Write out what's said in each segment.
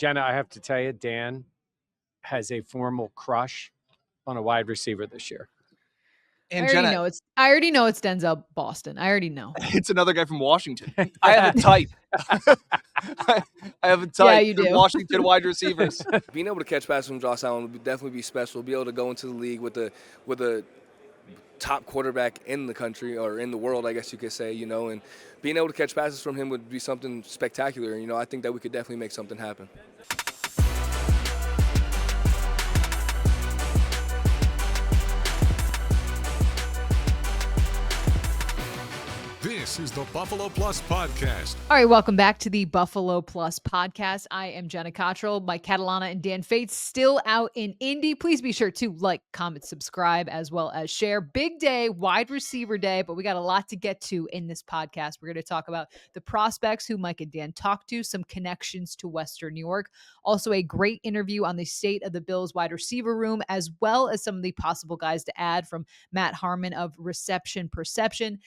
Jenna, I have to tell you, Dan has a formal crush on a wide receiver this year. And I already know it's Denzel Boston. I already know. It's another guy from Washington. I have a type. I have a type. Yeah, you for do. Washington wide receivers. Being able to catch passes from Josh Allen would definitely be special. Be able to go into the league with a top quarterback in the country or in the world, I guess you could say, and being able to catch passes from him would be something spectacular. I think that we could definitely make something happen. This is the Buffalo Plus Podcast. All right, welcome back to the Buffalo Plus Podcast. I am Jenna Cottrell. Mike Catalana and Dan Fates still out in Indy. Please be sure to like, comment, subscribe, as well as share. Big day, wide receiver day, but we got a lot to get to in this podcast. We're going to talk about the prospects who Mike and Dan talked to, some connections to Western New York, also a great interview on the state of the Bills wide receiver room, as well as some of the possible guys to add from Matt Harmon of Reception Perception.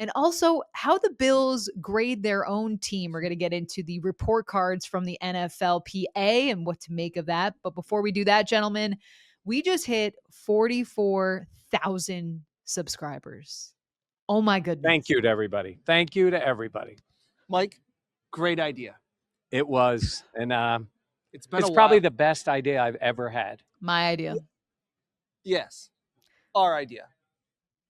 And also how the Bills grade their own team. We're going to get into the report cards from the NFLPA and what to make of that. But before we do that, gentlemen, we just hit 44,000 subscribers. Oh, my goodness. Thank you to everybody. Thank you to everybody. Mike, great idea. It was. And It's probably the best idea I've ever had. My idea. Yes. Our idea.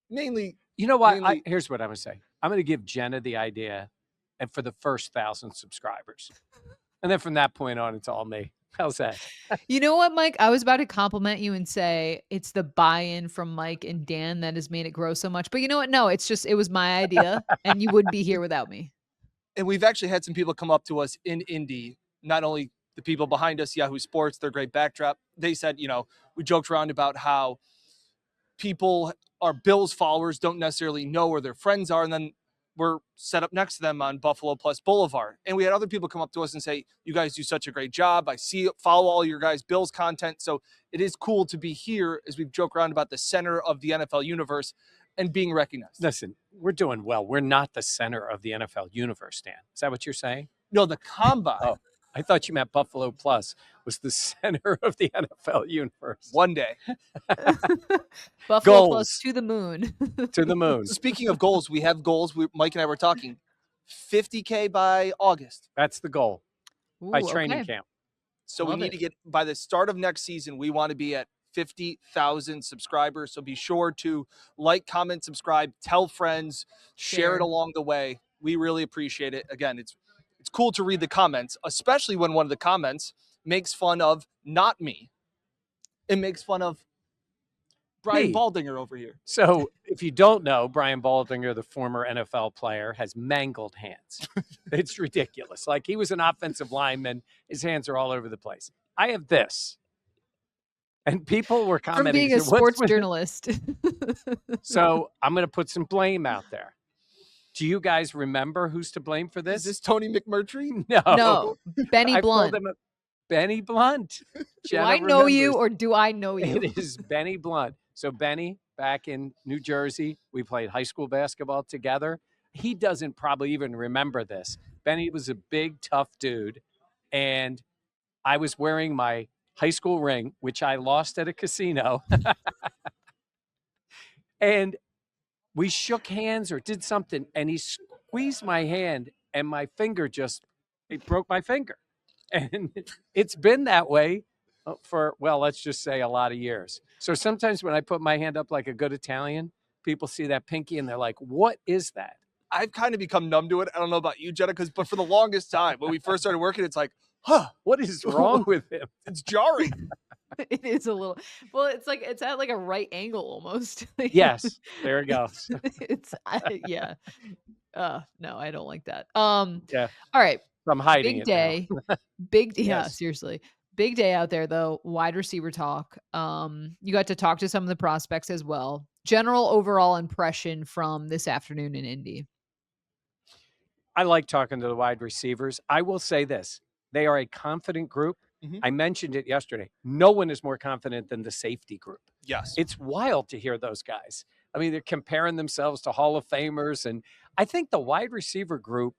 Mainly. You know what? Here's what I'm going to say. I'm going to give Jenna the idea and for the first 1,000 subscribers. And then from that point on, it's all me. How's that? You know what, Mike? I was about to compliment you and say it's the buy-in from Mike and Dan that has made it grow so much. But you know what? No, it was my idea and you wouldn't be here without me. And we've actually had some people come up to us in Indy, not only the people behind us, Yahoo Sports, their great backdrop. They said, we joked around about how people our Bills followers don't necessarily know where their friends are. And then we're set up next to them on Buffalo Plus Boulevard. And we had other people come up to us and say, you guys do such a great job. Follow all your guys' Bills content. So it is cool to be here as we've joked around about the center of the NFL universe and being recognized. Listen, we're doing well. We're not the center of the NFL universe, Dan. Is that what you're saying? No, the combine. Oh, I thought you meant Buffalo Plus was the center of the NFL universe. One day. Buffalo Goals. Plus to the moon. To the moon. Speaking of goals, we have goals. Mike and I were talking 50K by August. That's the goal. Ooh, By training okay. camp. So Love we need it. to get, by the start of next season, we want to be at 50,000 subscribers. So be sure to like, comment, subscribe, tell friends, share it along the way. We really appreciate it. Again, it's cool to read the comments, especially when one of the comments makes fun of not me. It makes fun of Brian Me. Baldinger over here. So if you don't know, Brian Baldinger, the former NFL player, has mangled hands. It's ridiculous. Like he was an offensive lineman. His hands are all over the place. I have this. And people were From commenting. being a "What's sports with-" journalist. So I'm going to put some blame out there. Do you guys remember who's to blame for this? Is this Tony McMurtry? No. No, Benny I pulled Blunt. him up. Benny Blunt. Do Jenna I know you remembers. or do I know you? It is Benny Blunt. So Benny, back in New Jersey, we played high school basketball together. He doesn't probably even remember this. Benny was a big, tough dude. And I was wearing my high school ring, which I lost at a casino. And we shook hands or did something, and he squeezed my hand, and my finger it broke my finger. And it's been that way for, well, let's just say a lot of years. So sometimes when I put my hand up like a good Italian, people see that pinky, and they're like, what is that? I've kind of become numb to it. I don't know about you, Jenna, but for the longest time, when we first started working, it's like, What is wrong with him? it's jarring. It is a little. Well, it's at like a right angle almost. Yes, there it goes. Yeah. No, I don't like that. Yeah. All right. I'm hiding Big it now. day. Yeah, Yes. seriously. Big day out there though. Wide receiver talk. You got to talk to some of the prospects as well. General overall impression from this afternoon in Indy. I like talking to the wide receivers. I will say this. They are a confident group. Mhm. I mentioned it yesterday. No one is more confident than the safety group. Yes. It's wild to hear those guys. I mean, they're comparing themselves to Hall of Famers. And I think the wide receiver group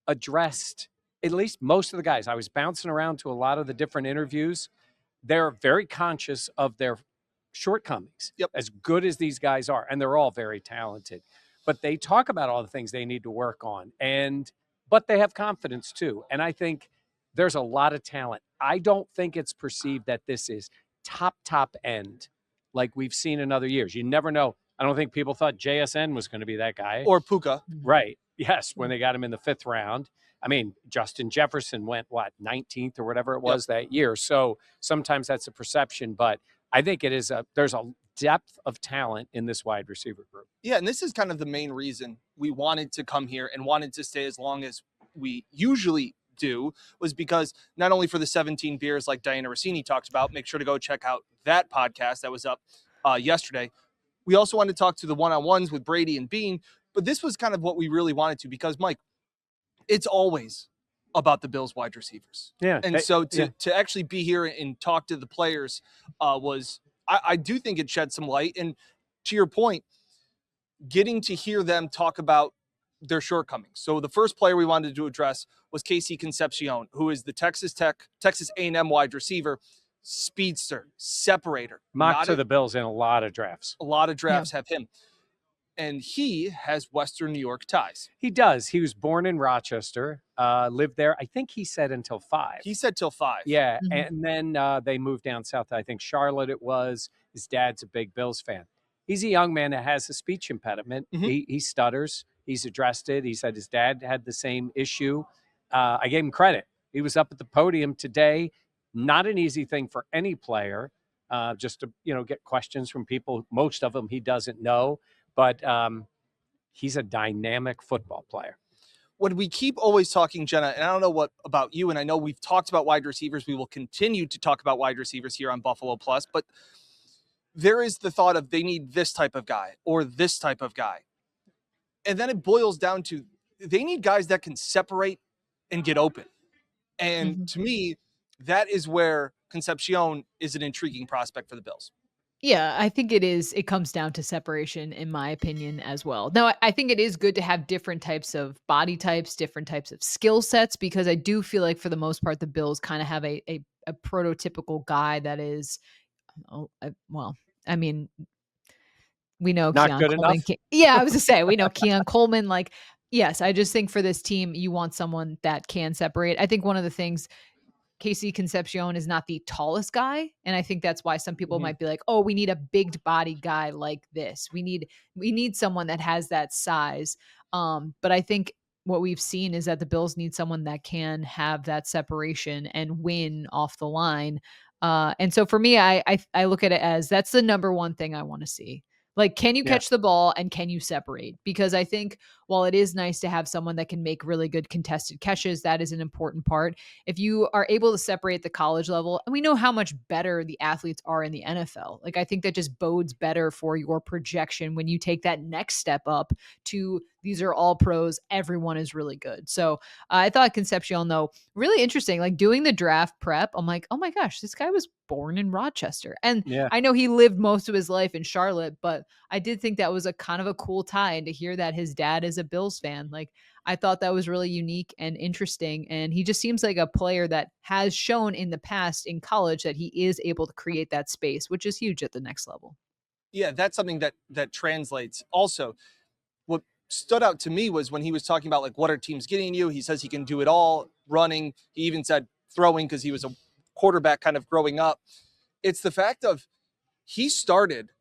addressed at least most of the guys, I was bouncing around to a lot of the different interviews. They're very conscious of their shortcomings, Yep. as good as these guys are. And they're all very talented. But they talk about all the things they need to work on. But they have confidence too. And I think there's a lot of talent. I don't think it's perceived that this is top end like we've seen in other years. You never know. I don't think people thought JSN was going to be that guy. Or Puka. Right. Yes, when they got him in the 5th round. I mean, Justin Jefferson went, 19th or whatever it was that year. So sometimes that's a perception, but I think there's a depth of talent in this wide receiver group. Yeah, and this is kind of the main reason we wanted to come here and wanted to stay as long as we usually do, was because not only for the 17 beers like Diana Rossini talked about, make sure to go check out that podcast that was up yesterday. We also wanted to talk to the one-on-ones with Brady and Bean, but this was kind of what we really wanted to, because, Mike, it's always about the Bills wide receivers. Yeah. And so to actually be here and talk to the players I do think it shed some light. And to your point, getting to hear them talk about their shortcomings. So the first player we wanted to address was Casey Concepcion, who is the Texas A&M wide receiver, speedster, separator. Mocked to the Bills in a lot of drafts. A lot of drafts have him. And he has Western New York ties. He does. He was born in Rochester, lived there. I think he said until 5. He said till 5. Yeah. And then they moved down south. I think Charlotte it was. His dad's a big Bills fan. He's a young man that has a speech impediment. He stutters. He's addressed it. He said his dad had the same issue. I gave him credit. He was up at the podium today. Not an easy thing for any player, just to get questions from people. Most of them he doesn't know. But he's a dynamic football player. When we keep always talking, Jenna, and I don't know what about you, and I know we've talked about wide receivers. We will continue to talk about wide receivers here on Buffalo Plus, but there is the thought of they need this type of guy or this type of guy. And then it boils down to they need guys that can separate and get open. And to me, that is where Concepcion is an intriguing prospect for the Bills. Yeah, I think it is. It comes down to separation, in my opinion, as well. Now, I think it is good to have different types of body types, different types of skill sets, because I do feel like for the most part, the Bills kind of have a prototypical guy that is, I mean, we know not Keon good Coleman. enough. Yeah, I was to say, we know Keon Coleman. Like, yes, I just think for this team, you want someone that can separate. I think one of the things, Casey Concepcion is not the tallest guy. And I think that's why some people might be like, oh, we need a big body guy like this. We need someone that has that size. But I think what we've seen is that the Bills need someone that can have that separation and win off the line. And so for me, I look at it as that's the number one thing I want to see. Like, can you catch the ball and can you separate? Because I think while it is nice to have someone that can make really good contested catches, that is an important part. If you are able to separate at the college level, and we know how much better the athletes are in the NFL, like I think that just bodes better for your projection when you take that next step up to these are all pros. Everyone is really good. So I thought Concepcion, though, really interesting. Like doing the draft prep, I'm like, oh my gosh, this guy was born in Rochester. And I know he lived most of his life in Charlotte, but I did think that was a kind of a cool tie. And to hear that his dad is a Bills fan, like I thought that was really unique and interesting. And he just seems like a player that has shown in the past in college that he is able to create that space, which is huge at the next level. Yeah, that's something that translates. Also, what stood out to me was when he was talking about like what are teams getting you. He says he can do it all, running. He even said throwing because he was a quarterback kind of growing up. It's the fact of he started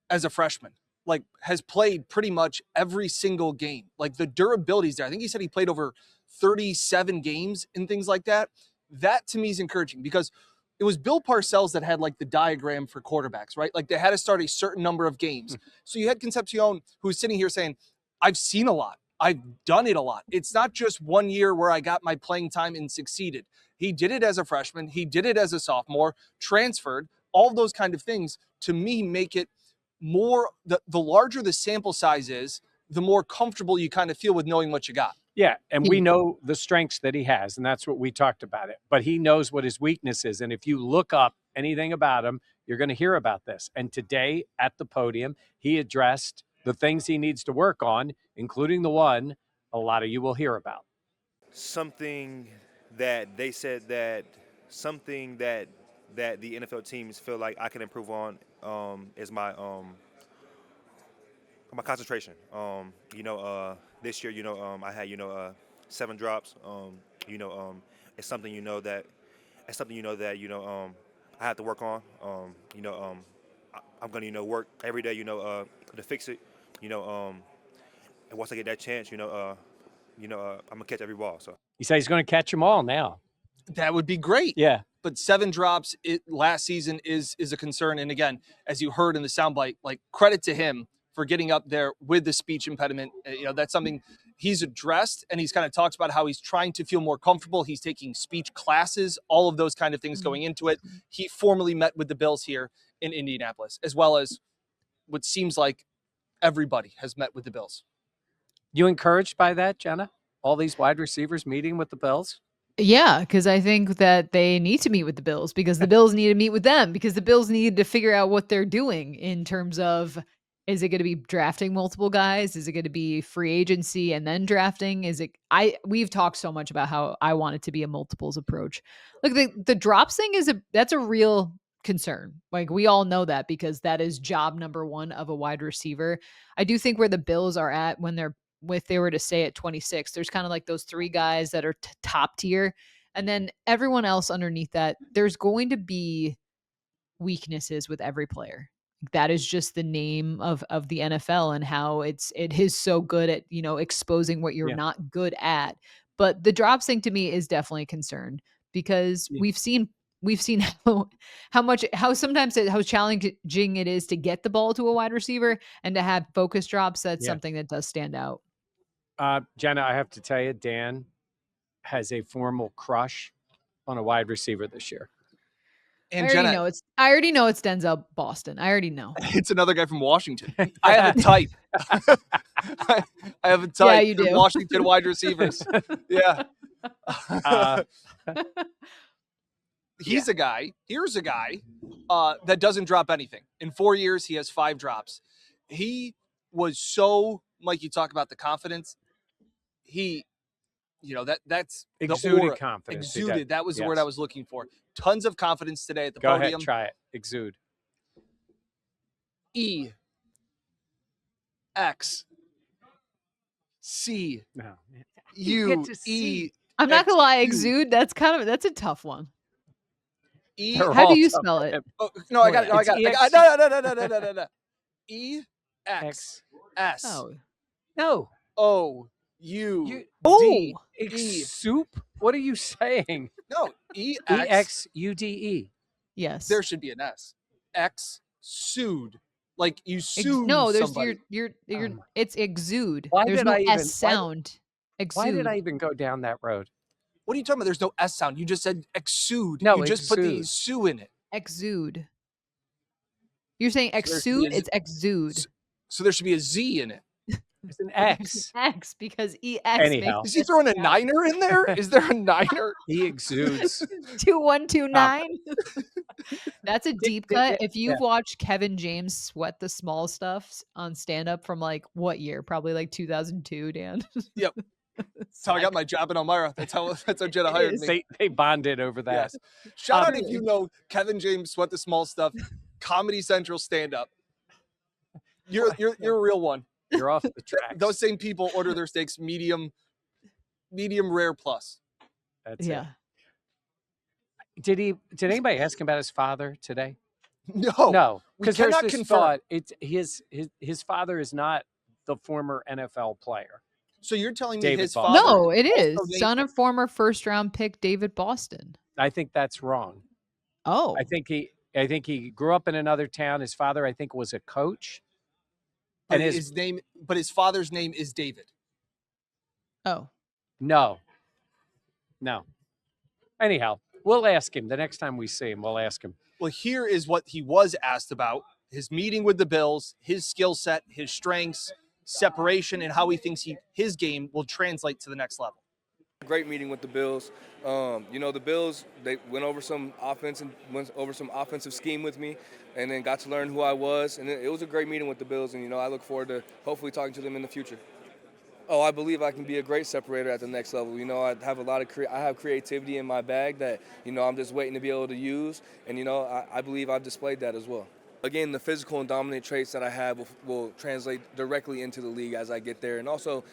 as a freshman, like has played pretty much every single game. Like the durability is there. I think he said he played over 37 games and things like that. That to me is encouraging because it was Bill Parcells that had like the diagram for quarterbacks, right? Like they had to start a certain number of games. So you had Concepcion who's sitting here saying, I've seen a lot. I've done it a lot. It's not just 1 year where I got my playing time and succeeded. He did it as a freshman. He did it as a sophomore, transferred, all those kind of things to me make it more, the larger the sample size is, the more comfortable you kind of feel with knowing what you got. Yeah, and we know the strengths that he has, and that's what we talked about it. But he knows what his weakness is, and if you look up anything about him, you're going to hear about this. And today at the podium, he addressed the things he needs to work on, including the one a lot of you will hear about. Something that they said that something that the NFL teams feel like I can improve on is my concentration. This year, I had 7 drops. It's something I have to work on. I'm gonna work every day to fix it. And once I get that chance, I'm gonna catch every ball. So He said he's going to catch them all now. That would be great. Yeah. But 7 drops last season is a concern. And again, as you heard in the soundbite, like, credit to him for getting up there with the speech impediment. That's something he's addressed, and he's kind of talked about how he's trying to feel more comfortable. He's taking speech classes, all of those kind of things going into it. He formally met with the Bills here in Indianapolis, as well as what seems like everybody has met with the Bills. You encouraged by that, Jenna? All these wide receivers meeting with the Bills? Yeah, because I think that they need to meet with the Bills, because the Bills need to meet with them, because the Bills need to figure out what they're doing in terms of, is it going to be drafting multiple guys? Is it going to be free agency and then drafting? We've talked so much about how I want it to be a multiples approach. Look, the drops thing that's a real concern. Like, we all know that, because that is job number 1 of a wide receiver. I do think where the Bills are at when if they were to stay at 26, there's kind of like those 3 guys that are top tier. And then everyone else underneath that, there's going to be weaknesses with every player. That is just the name of the NFL, and how it is so good at, exposing what you're not good at. But the drops thing to me is definitely a concern, because we've seen how sometimes how challenging it is to get the ball to a wide receiver and to have focus drops. That's something that does stand out. Jenna, I have to tell you, Dan has a formal crush on a wide receiver this year. And I already know it's Denzel Boston. I already know. It's another guy from Washington. I have a type. I have a type. Yeah, you do. Washington wide receivers. Yeah. Here's a guy that doesn't drop anything. In 4 years, he has 5 drops. He was so, Mike, you talk about the confidence. That's exuded the aura. confidence. Exuded. That was the word I was looking for. Tons of confidence today at the Go podium. ahead, try it. Exude. E. X. C. No. U. E. I'm not gonna lie, exude. That's a tough one. E. How do you spell it? Oh, no, I got it. No, I got it. No. E. X. S. Oh. No. O. U. Oh. E. Soup? What are you saying? No. E. EXUDE. Yes. There should be an S. X. Sued. Like you sued No, there's somebody. it's exude. Why There's did no I even- S sound. Exude. Why did I even go down that road? What are you talking about? There's no S sound. You just said exude. No, you just put the exude. sue in it. Exude. You're saying there should be exude? a It's exude. So there should be a Z in it. It's an X. X, because EX Anyhow. Is he throwing a niner in there? Is there a niner? He exudes. 2129. That's a deep cut. If you've yeah. watched Kevin James sweat the small stuff on stand up from like what year? Probably like 2002, Dan. Yep. That's how I got my job in Elmira. That's how Jenna hired me. They bonded over that. Yes. Shout out if you know Kevin James sweat the small stuff. Comedy Central stand up. You're a real one. You're off the track. Those same people order their steaks medium rare plus. That's Yeah. it. Did anybody ask him about his father today? No. Because We there's cannot this confirm. thought. It's his father is not the former NFL player. So you're telling me David his Boston. father? No, it is. also named- Son of former first round pick David Boston. I think that's wrong. Oh. I think he grew up in another town. His father, I think, was a coach. But And his father's name is David. Oh. No. Anyhow, we'll ask him the next time we see him. We'll ask him. Well, here is what he was asked about: his meeting with the Bills, his skill set, his strengths, separation, and how he thinks his game will translate to the next level. Great meeting with the Bills. The Bills, they went over some offensive scheme with me, and then got to learn who I was. And it was a great meeting with the Bills, and I look forward to hopefully talking to them in the future. Oh, I believe I can be a great separator at the next level. You know, I have a lot of I have creativity in my bag that, you know, I'm just waiting to be able to use. And, you know, I believe I've displayed that as well. Again, the physical and dominant traits that I have will translate directly into the league as I get there. And also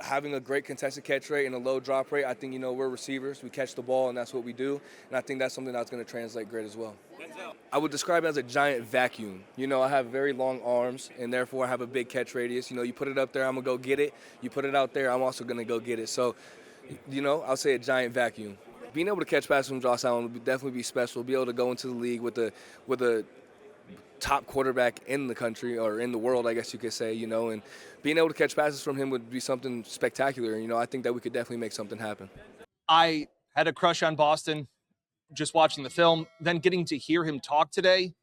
having a great contested catch rate and a low drop rate. I think, you know, we're receivers. We catch the ball, and that's what we do. And I think that's something that's going to translate great as well. Denzel. I would describe it as a giant vacuum. You know, I have very long arms, and therefore I have a big catch radius. You know, you put it up there, I'm going to go get it. You put it out there, I'm also going to go get it. So, you know, I'll say a giant vacuum. Being able to catch passes from Josh Allen would definitely be special. Be able to go into the league with a top quarterback in the country, or in the world, I guess you could say, you know, and being able to catch passes from him would be something spectacular. You know, I think that we could definitely make something happen. I had a crush on Boston just watching the film, then getting to hear him talk today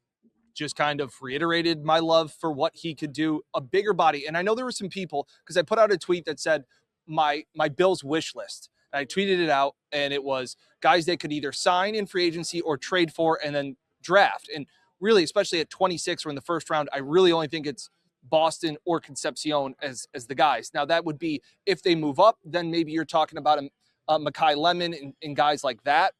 just kind of reiterated my love for what he could do. A bigger body. And I know there were some people, because I put out a tweet that said my Bills wish list. And I tweeted it out, and it was guys they could either sign in free agency or trade for and then draft. And really, especially at 26 or in the first round, I really only think it's Boston or Concepcion as the guys. Now, that would be if they move up, then maybe you're talking about a Mekhi Lemon and guys like that.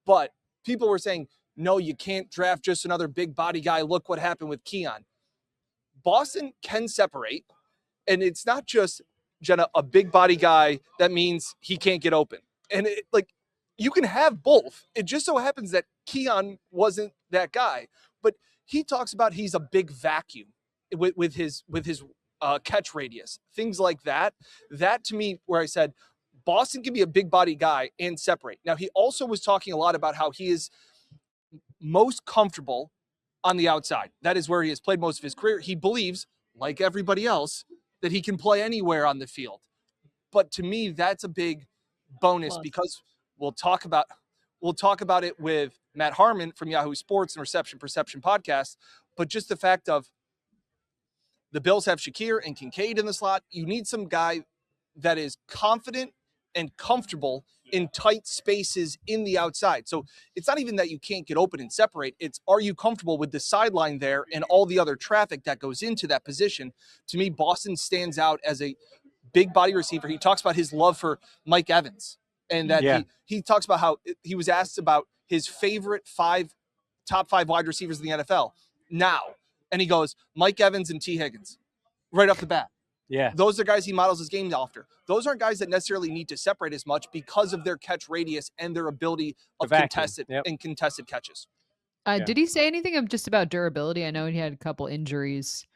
But people were saying, no, you can't draft just another big body guy. Look what happened with Keon. Boston can separate, and it's not just, Jenna, a big body guy that means he can't get open. And you can have both. It just so happens that Keon wasn't that guy, but he talks about he's a big vacuum with his catch radius, things like that. That to me, where I said Boston can be a big body guy and separate. Now, he also was talking a lot about how he is most comfortable on the outside. That is where he has played most of his career. He believes, like everybody else, that he can play anywhere on the field. But to me, that's a big bonus because we'll talk about it with Matt Harmon from Yahoo Sports and Perception podcast. But just the fact of the Bills have Shakir and Kincaid in the slot. You need some guy that is confident and comfortable in tight spaces in the outside. So it's not even that you can't get open and separate. It's, are you comfortable with the sideline there and all the other traffic that goes into that position? To me, Boston stands out as a big body receiver. He talks about his love for Mike Evans, and that he talks about how he was asked about his favorite top five wide receivers in the NFL now. And he goes, Mike Evans and T. Higgins right off the bat. Yeah. Those are guys he models his game after. Those aren't guys that necessarily need to separate as much because of their catch radius and their ability of contested catches. Did he say anything just about durability? I know he had a couple injuries.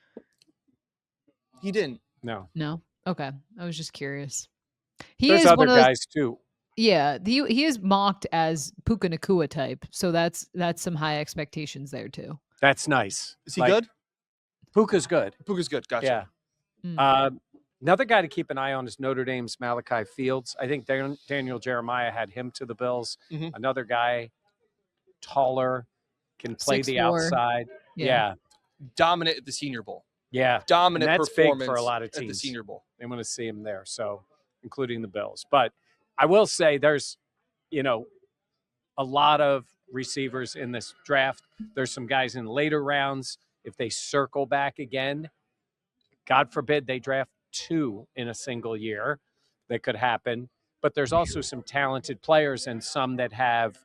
He didn't. No. Okay. I was just curious. There's other guys too. Yeah. He is mocked as Puka Nacua type. So that's some high expectations there too. That's nice. Is he good? Puka's good. Gotcha. Yeah. Another guy to keep an eye on is Notre Dame's Malachi Fields. I think Daniel Jeremiah had him to the Bills. Mm-hmm. Another guy, taller, can play 6'4". The outside. Yeah. Dominant at the Senior Bowl. Yeah. Dominant and that's performance big for a lot of teams at the Senior Bowl. They want to see him there, so including the Bills. But I will say there's, a lot of receivers in this draft. There's some guys in later rounds. If they circle back again, God forbid they draft 2 in a single year, that could happen. But there's also some talented players and some that have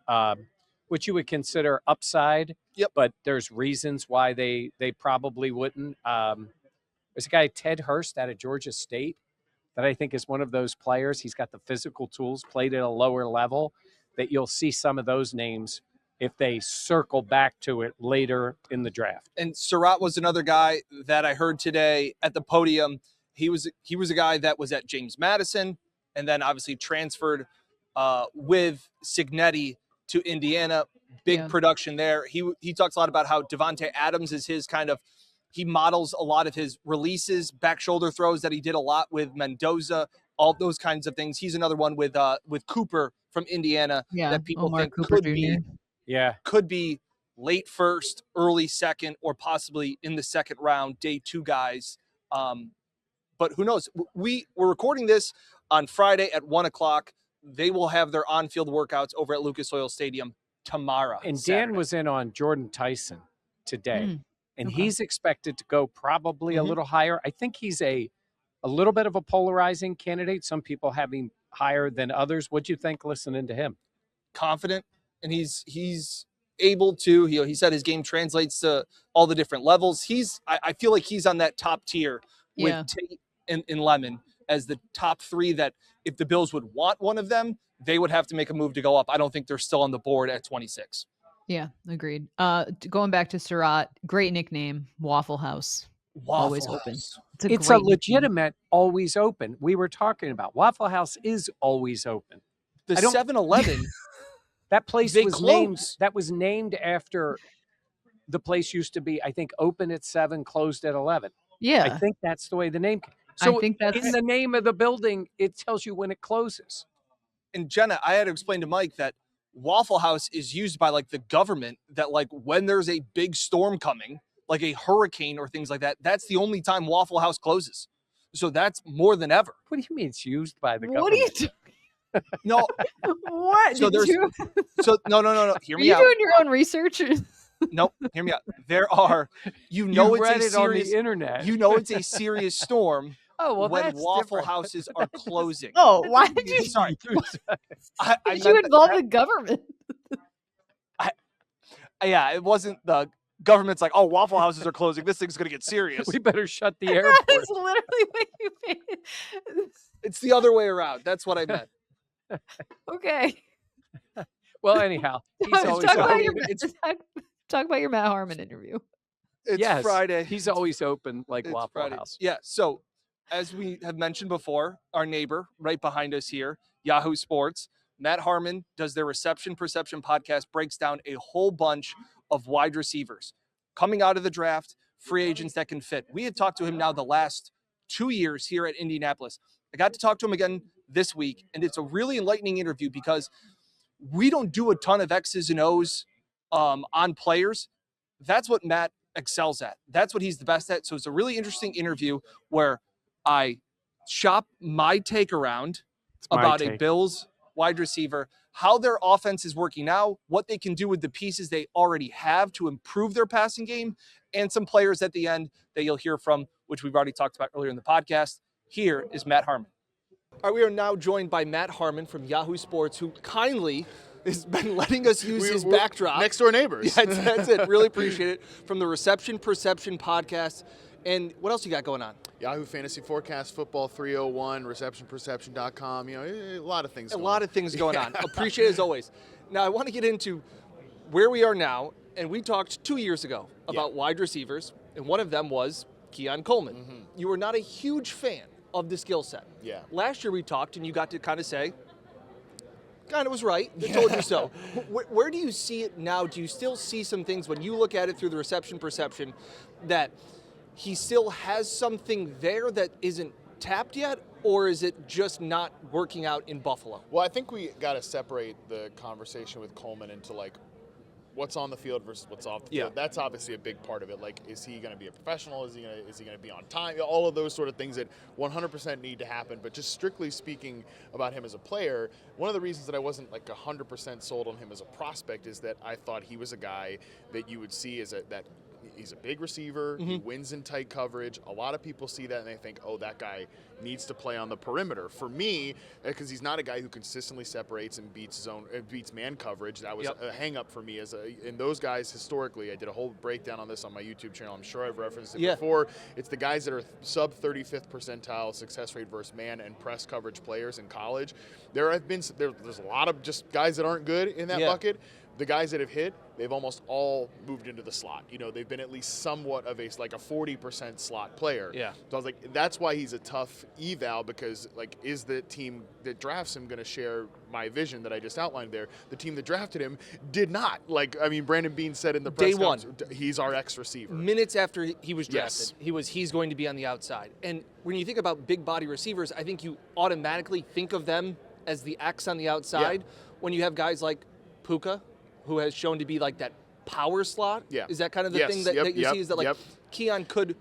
what you would consider upside. Yep. But there's reasons why they probably wouldn't. There's a guy, Ted Hurst, out of Georgia State, that I think is one of those players. He's got the physical tools, played at a lower level, that you'll see some of those names if they circle back to it later in the draft. And Surratt was another guy that I heard today at the podium. He was a guy that was at James Madison and then obviously transferred with Cignetti to Indiana. Big production there. He talks a lot about how Devontae Adams is his kind of, he models a lot of his releases, back shoulder throws that he did a lot with Mendoza, all those kinds of things. He's another one with Cooper from Indiana that people Omar think Cooper could be late first, early second, or possibly in the second round, day 2 guys. But who knows? We're recording this on Friday at 1:00. They will have their on-field workouts over at Lucas Oil Stadium tomorrow. And Saturday. Dan was in on Jordan Tyson today, and he's expected to go probably a little higher. I think he's a a little bit of a polarizing candidate. Some people have him higher than others. What'd you think listening to him? Confident, and he's able to. He said his game translates to all the different levels. I feel like he's on that top tier with Tate and Lemon as the top three. That if the Bills would want one of them, they would have to make a move to go up. I don't think they're still on the board at 26. Yeah, agreed. Going back to Surratt, great nickname, Waffle House. Always open. It's a legitimate always open. We were talking about Waffle House is always open. The 7-Eleven, that place was named after the place used to be, I think, open at 7, closed at 11. Yeah. I think that's the way the name came. So I think that's in the name of the building, it tells you when it closes. And Jenna, I had to explain to Mike that Waffle House is used by like the government, that like when there's a big storm coming, like a hurricane or things like that, that's the only time Waffle House closes. So that's more than ever. What do you mean it's used by the government? What are you doing? No. What? So no. Hear me out. Are you doing your own research? Nope. Hear me out. There are, you it's read a it serious on the internet. You know it's a serious storm. Oh, well, when that's Waffle different. Houses are closing. Oh, why did you? Sorry. Why did you involve the government? Yeah, it wasn't the government's like, oh, Waffle Houses are closing. This thing's going to get serious. We better shut the airport. That's literally what you made. It's the other way around. That's what I meant. Okay. Well, anyhow, he's always talk about, open. talk about your Matt Harmon interview. It's Friday. He's always open like It's Waffle Friday. House. Yeah. So, as we have mentioned before, our neighbor right behind us here, Yahoo Sports, Matt Harmon does their Reception Perception podcast, breaks down a whole bunch of wide receivers coming out of the draft, free agents that can fit. We had talked to him now the last 2 years here at Indianapolis. I got to talk to him again this week, and it's a really enlightening interview because we don't do a ton of X's and O's on players. That's what Matt excels at. That's what he's the best at. So it's a really interesting interview where I shop my take around about a Bills wide receiver, how their offense is working now, what they can do with the pieces they already have to improve their passing game, and some players at the end that you'll hear from, which we've already talked about earlier in the podcast. Here is Matt Harmon. All right, we are now joined by Matt Harmon from Yahoo Sports, who kindly has been letting us use his backdrop. Next door neighbors. Yeah, that's it. Really appreciate it. From the Reception Perception podcast. And what else you got going on? Yahoo Fantasy Forecast, Football 301, ReceptionPerception.com. You know, a lot of things. A lot of things going on. Appreciate it as always. Now, I want to get into where we are now. And we talked 2 years ago about wide receivers, and one of them was Keon Coleman. Mm-hmm. You were not a huge fan of the skill set. Yeah. Last year we talked, and you got to kind of say, kind of was right. I told you so. Where do you see it now? Do you still see some things when you look at it through the Reception Perception that he still has something there that isn't tapped yet, or is it just not working out in Buffalo? Well, I think we got to separate the conversation with Coleman into like what's on the field versus what's off the field. That's obviously a big part of it. Like, is he going to be a professional? Is he going to be on time? All of those sort of things that 100% need to happen. But just strictly speaking about him as a player, one of the reasons that I wasn't like 100% sold on him as a prospect is that I thought he was a guy that you would see as that he's a big receiver. Mm-hmm. He wins in tight coverage. A lot of people see that and they think, oh, that guy needs to play on the perimeter. For me, because he's not a guy who consistently separates and beats man coverage, that was a hang-up for me. And those guys, historically, I did a whole breakdown on this on my YouTube channel. I'm sure I've referenced it before. It's the guys that are sub-35th percentile success rate versus man and press coverage players in college. There's a lot of just guys that aren't good in that bucket. The guys that have hit, they've almost all moved into the slot. You know, they've been at least somewhat of a 40% slot player. Yeah. So I was like, that's why he's a tough eval, because like, is the team that drafts him going to share my vision that I just outlined there? The team that drafted him did not. Like, I mean, Brandon Beane said in the press conference, he's our X receiver. Minutes after he was drafted, he's going to be on the outside. And when you think about big body receivers, I think you automatically think of them as the X on the outside. When you have guys like Puka, who has shown to be like that power slot. Yeah. Is that kind of the thing that you see, is that like Keon could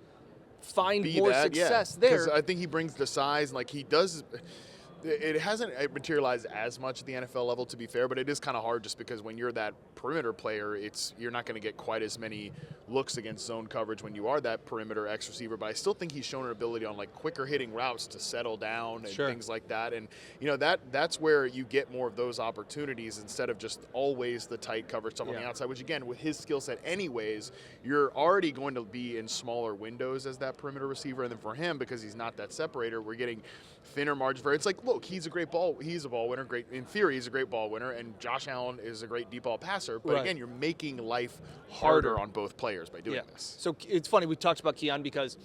find more success there? Because I think he brings the size, and like he does. It hasn't materialized as much at the NFL level, to be fair, but it is kind of hard just because when you're that perimeter player, you're not going to get quite as many looks against zone coverage when you are that perimeter X receiver. But I still think he's shown an ability on like quicker hitting routes to settle down and things like that. And that's where you get more of those opportunities instead of just always the tight coverage stuff on the outside. Which again, with his skill set, anyways, you're already going to be in smaller windows as that perimeter receiver. And then for him, because he's not that separator, we're getting thinner margins for it's like, look, he's a ball winner, great in theory, he's a great ball winner, and Josh Allen is a great deep ball passer, but again, you're making life harder on both players by doing this. So it's funny, we talked about Keon because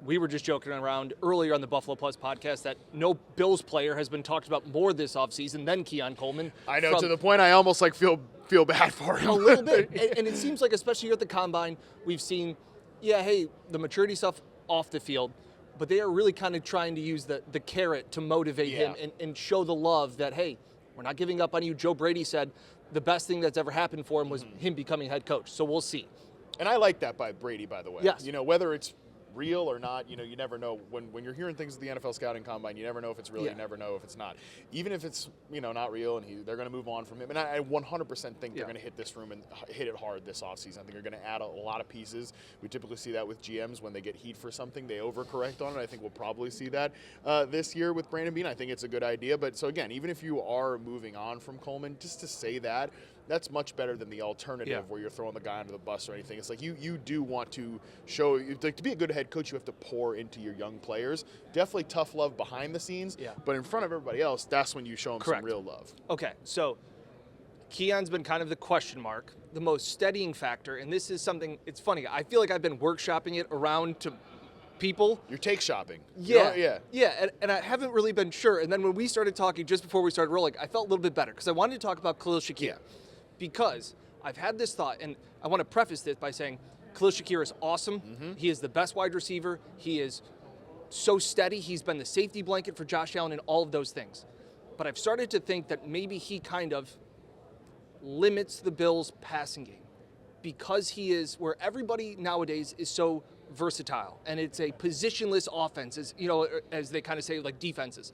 we were just joking around earlier on the Buffalo Plus podcast that no Bills player has been talked about more this offseason than Keon Coleman. I know, to the point I almost like feel bad for him. A little bit. And it seems like, especially here at the Combine, we've seen, the maturity stuff off the field, but they are really kind of trying to use the carrot to motivate him and show the love that, hey, we're not giving up on you. Joe Brady said the best thing that's ever happened for him was him becoming head coach. So we'll see. And I like that by Brady, by the way. Yes. Whether it's real or not, you never know. When you're hearing things at the NFL scouting combine, you never know if it's real, you never know if it's not. Even if it's, not real and they're going to move on from him. And I 100% think they're going to hit this room and hit it hard this offseason. I think they're going to add a lot of pieces. We typically see that with GMs when they get heat for something, they overcorrect on it. I think we'll probably see that this year with Brandon Beane. I think it's a good idea. But so again, even if you are moving on from Coleman, just to say that's much better than the alternative where you're throwing the guy under the bus or anything. It's like you do want to show, like, to be a good head coach, you have to pour into your young players. Definitely tough love behind the scenes, but in front of everybody else, that's when you show them some real love. Okay, so Keon's been kind of the question mark, the most steadying factor, and this is something, it's funny, I feel like I've been workshopping it around to people. You're take shopping. Yeah, and I haven't really been sure. And then when we started talking, just before we started rolling, I felt a little bit better because I wanted to talk about Khalil Shakir. Because I've had this thought, and I want to preface this by saying Khalil Shakir is awesome. He is the best wide receiver. He is so steady. He's been the safety blanket for Josh Allen and all of those things. But I've started to think that maybe he kind of limits the Bills' passing game because he is where everybody nowadays is so versatile, and it's a positionless offense, as they kind of say, like defenses.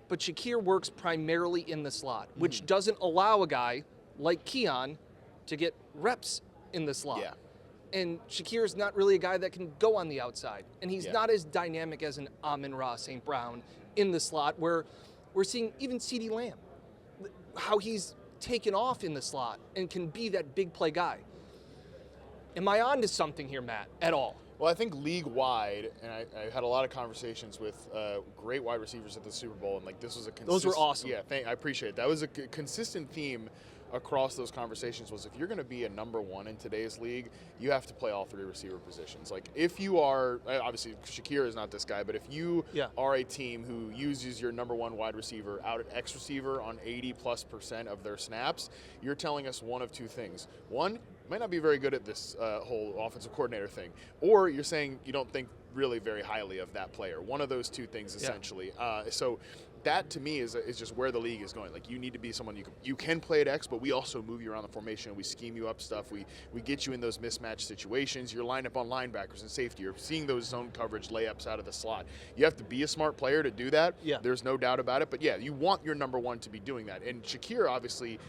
But Shakir works primarily in the slot, which doesn't allow a guy like Keon to get reps in the slot. And Shakir is not really a guy that can go on the outside. And he's not as dynamic as an Amon-Ra St. Brown in the slot, where we're seeing even CeeDee Lamb, how he's taken off in the slot and can be that big play guy. Am I on to something here, Matt, at all? Well, I think league-wide, and I had a lot of conversations with great wide receivers at the Super Bowl, and this was a consistent... Those were awesome. Yeah, I appreciate it. That was a consistent theme across those conversations was if you're going to be a number one in today's league, you have to play all three receiver positions. Like, if you are, obviously Shakir is not this guy, but if you are a team who uses your number one wide receiver out at X receiver on 80+% of their snaps, you're telling us one of two things. One, might not be very good at this whole offensive coordinator thing, or you're saying you don't think really very highly of that player. One of those two things, essentially. So that to me is just where the league is going. Like, you need to be someone you can play at X, but we also move you around the formation. We scheme you up stuff. We get you in those mismatch situations. You're lined up on linebackers and safety. You're seeing those zone coverage layups out of the slot. You have to be a smart player to do that. There's no doubt about it. But you want your number one to be doing that. And Shakir, obviously,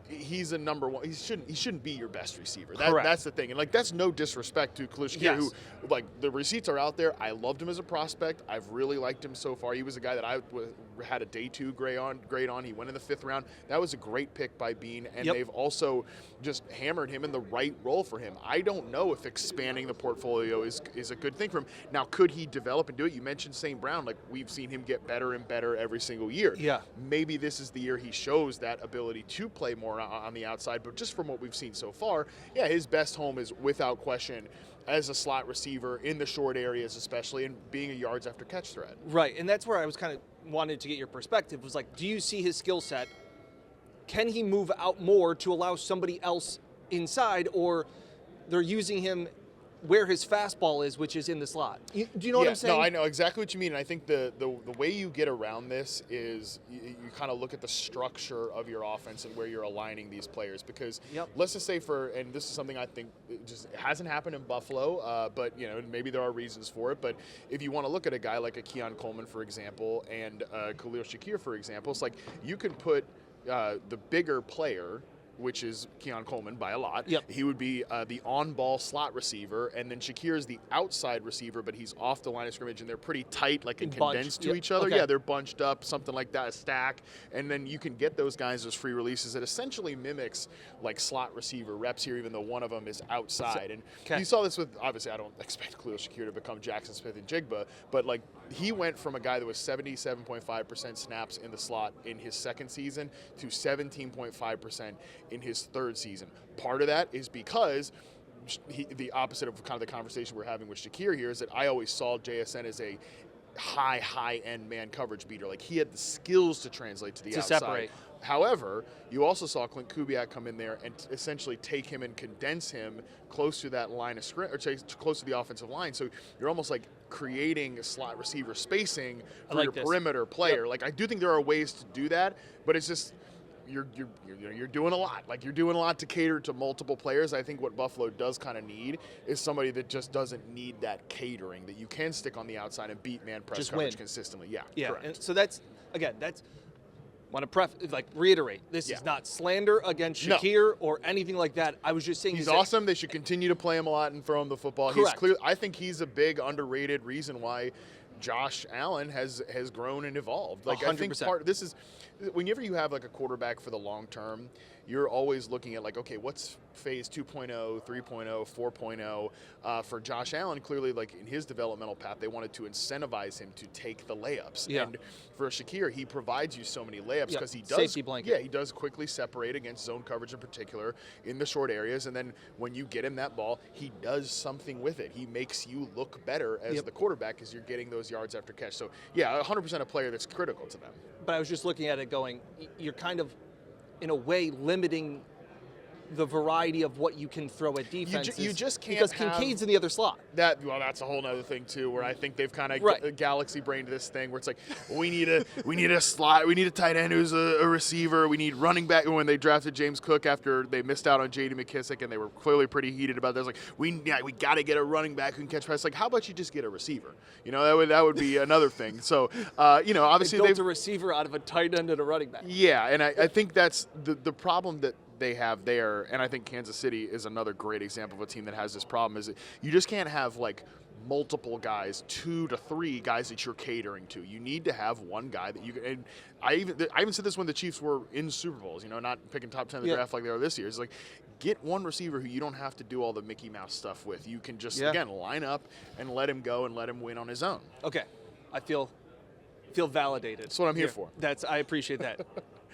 he's a number one. He shouldn't be your best receiver. That's the thing. And that's no disrespect to Khalil Shakir, who the receipts are out there. I loved him as a prospect. I've really liked him so far. He was a guy that I had a day two grade on. He went in the 5th round. That was a great pick by Beane, and they've also just hammered him in the right role for him. I don't know if expanding the portfolio is a good thing for him. Now, could he develop and do it? You mentioned St. Brown. We've seen him get better and better every single year. Maybe this is the year he shows that ability to play more on the outside, but just from what we've seen so far, his best home is without question as a slot receiver in the short areas, especially, and being a yards after catch threat. Right, and that's where I was kind of wanted to get your perspective, was like, do you see his skill set? Can he move out more to allow somebody else inside, or they're using him where his fastball is, which is in the slot. Do you know what I'm saying? No, I know exactly what you mean. And I think the way you get around this is you kind of look at the structure of your offense and where you're aligning these players. Because let's just say and this is something I think it hasn't happened in Buffalo, but maybe there are reasons for it. But if you want to look at a guy like a Keon Coleman, for example, and Khalil Shakir, for example, it's like you can put the bigger player, which is Keon Coleman by a lot. He would be the on-ball slot receiver, and then Shakir is the outside receiver, but he's off the line of scrimmage, and they're pretty tight, like and condensed to each other. Okay. Yeah, they're bunched up, something like that, a stack, and then you can get those guys as free releases. It essentially mimics like slot receiver reps here, even though one of them is outside. And you saw this with, obviously, I don't expect Khalil Shakir to become Jackson Smith and Jigba, but like he went from a guy that was 77.5% snaps in the slot in his second season to 17.5% in his third season. Part of that is because the opposite of kind of the conversation we're having with Shakir here is that I always saw JSN as a high-end man coverage beater. Like he had the skills to translate to the outside. Separate. However, you also saw Clint Kubiak come in there and essentially take him and condense him close to that line of scrimmage, or close to the offensive line. So you're almost like creating a slot receiver spacing for your perimeter player. Like I do think there are ways to do that, but it's just you're doing a lot. Like you're doing a lot to cater to multiple players. I think what Buffalo does kind of need is somebody that just doesn't need that catering, that you can stick on the outside and beat man press coverage consistently. Yeah. Correct. And so that's want to reiterate, this is not slander against Shakir or anything like that. I was just saying he's awesome. They should continue to play him a lot and throw him the football. Correct. I think he's a big underrated reason why Josh Allen has grown and evolved. Like 100%. I think this is whenever you have like a quarterback for the long term, you're always looking at like, okay, what's phase 2.0, 3.0, 4.0 for Josh Allen? Clearly, like in his developmental path, they wanted to incentivize him to take the layups. Yeah. And for Shakir, he provides you so many layups because he does safety blanket. Yeah, he does quickly separate against zone coverage in particular in the short areas. And then when you get him that ball, he does something with it. He makes you look better as the quarterback as you're getting those yards after catch. So yeah, 100% a player that's critical to them. But I was just looking at it going, you're kind of in a way limiting the variety of what you can throw at defenses. You just can't because Kincaid's in the other slot. That's a whole other thing too, where I think they've kind of galaxy brained this thing where it's like, we need a slot, we need a tight end who's a receiver, we need running back. When they drafted James Cook after they missed out on J.D. McKissick and they were clearly pretty heated about that, it's like we got to get a running back who can catch pass. Like, how about you just get a receiver? That would be another thing. So obviously they built a receiver out of a tight end and a running back. Yeah, and I think that's the problem that they have there, and I think Kansas City is another great example of a team that has this problem, is that you just can't have like multiple guys, 2 to 3 guys that you're catering to. You need to have one guy that you can, and I even said this when the Chiefs were in Super Bowls, not picking top 10 of the draft like they are this year. It's like, get one receiver who you don't have to do all the Mickey Mouse stuff with. You can just, again, line up and let him go and let him win on his own. Okay. I feel validated. That's what I'm here for. I appreciate that.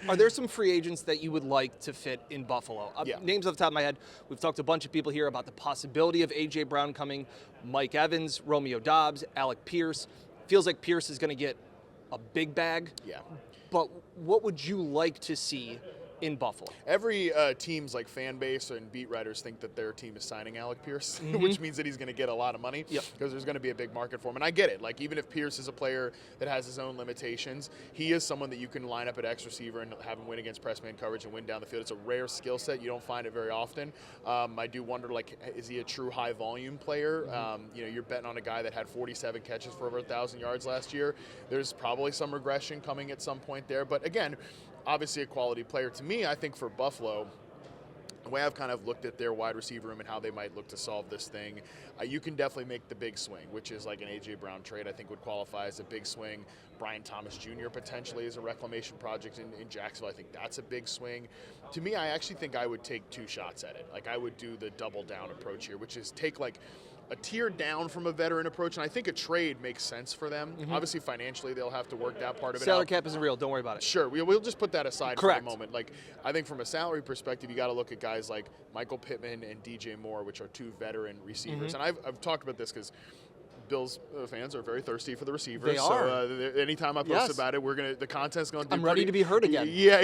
Are there some free agents that you would like to fit in Buffalo? Names off the top of my head. We've talked to a bunch of people here about the possibility of A.J. Brown coming, Mike Evans, Romeo Doubs, Alec Pierce. Feels like Pierce is going to get a big bag. Yeah. But what would you like to see in Buffalo? Every team's like fan base and beat writers think that their team is signing Alec Pierce, which means that he's going to get a lot of money because there's going to be a big market for him. And I get it. Like, even if Pierce is a player that has his own limitations, he is someone that you can line up at X receiver and have him win against press man coverage and win down the field. It's a rare skill set. You don't find it very often. I do wonder, like, is he a true high volume player? You're betting on a guy that had 47 catches for over 1,000 yards last year. There's probably some regression coming at some point there. But again, obviously a quality player. To me, I think for Buffalo, the way I've kind of looked at their wide receiver room and how they might look to solve this thing, you can definitely make the big swing, which is like an A.J. Brown trade, I think would qualify as a big swing. Brian Thomas Jr. potentially is a reclamation project in Jacksonville. I think that's a big swing. To me, I actually think I would take 2 shots at it. Like, I would do the double down approach here, which is take like a tier down from a veteran approach, and I think a trade makes sense for them. Obviously, financially, they'll have to work that part of it out. Salary cap isn't real. Don't worry about it. Sure. We'll just put that aside for a moment. Like, I think from a salary perspective, you got to look at guys like Michael Pittman and DJ Moore, which are 2 veteran receivers. And I've talked about this because Bills fans are very thirsty for the receivers. They are. So anytime I post about it, the content's going to. I'm ready to be heard again. Yeah,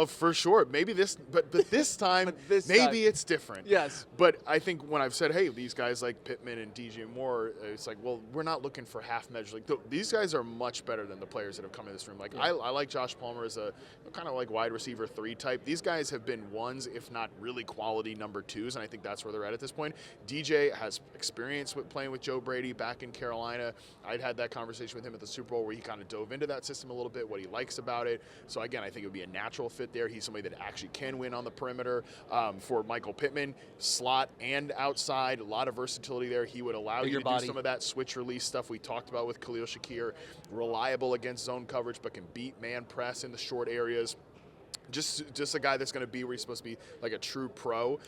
for sure. Maybe but this time, maybe it's different. Yes. But I think when I've said, hey, these guys like Pittman and DJ Moore, it's like, well, we're not looking for half measure. Like these guys are much better than the players that have come in this room. Like I like Josh Palmer as a kind of like wide receiver 3 type. These guys have been ones, if not really quality number 2s, and I think that's where they're at this point. DJ has experience with playing with Joe Brady back in Carolina. I'd had that conversation with him at the Super Bowl where he kind of dove into that system a little bit, what he likes about it. So again, I think it would be a natural fit there. He's somebody that actually can win on the perimeter. For Michael Pittman, slot and outside, a lot of versatility there. He would allow you to do some of that switch release stuff we talked about with Khalil Shakir. Reliable against zone coverage, but can beat man press in the short areas. Just a guy that's going to be where he's supposed to be, like a true pro.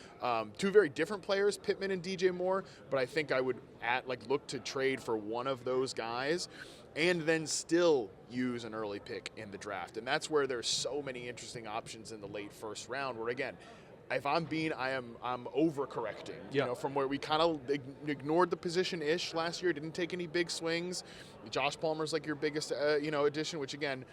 2 very different players, Pittman and DJ Moore, but I think I would look to trade for one of those guys and then still use an early pick in the draft. And that's where there's so many interesting options in the late first round where, again, if I'm overcorrecting, you know, from where we kind of ignored the position-ish last year, didn't take any big swings. Josh Palmer's like your biggest, addition, which again,